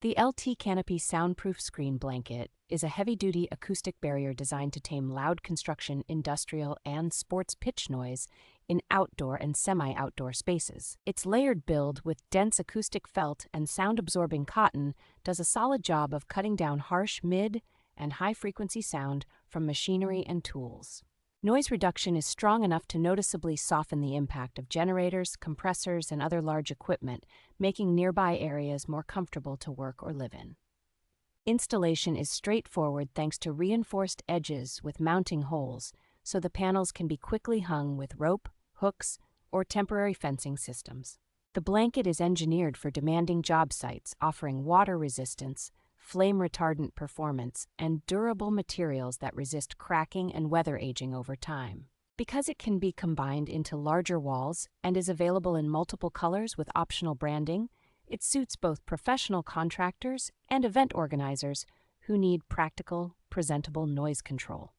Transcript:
The LTCANOPY Soundproof Screen Blanket is a heavy-duty acoustic barrier designed to tame loud construction, industrial, and sports pitch noise in outdoor and semi-outdoor spaces. Its layered build with dense acoustic felt and sound-absorbing cotton does a solid job of cutting down harsh mid- and high-frequency sound from machinery and tools. Noise reduction is strong enough to noticeably soften the impact of generators, compressors, and other large equipment, making nearby areas more comfortable to work or live in. Installation is straightforward thanks to reinforced edges with mounting holes, so the panels can be quickly hung with rope, hooks, or temporary fencing systems. The blanket is engineered for demanding job sites, offering water resistance, flame-retardant performance, and durable materials that resist cracking and weather aging over time. Because it can be combined into larger walls and is available in multiple colors with optional branding, it suits both professional contractors and event organizers who need practical, presentable noise control.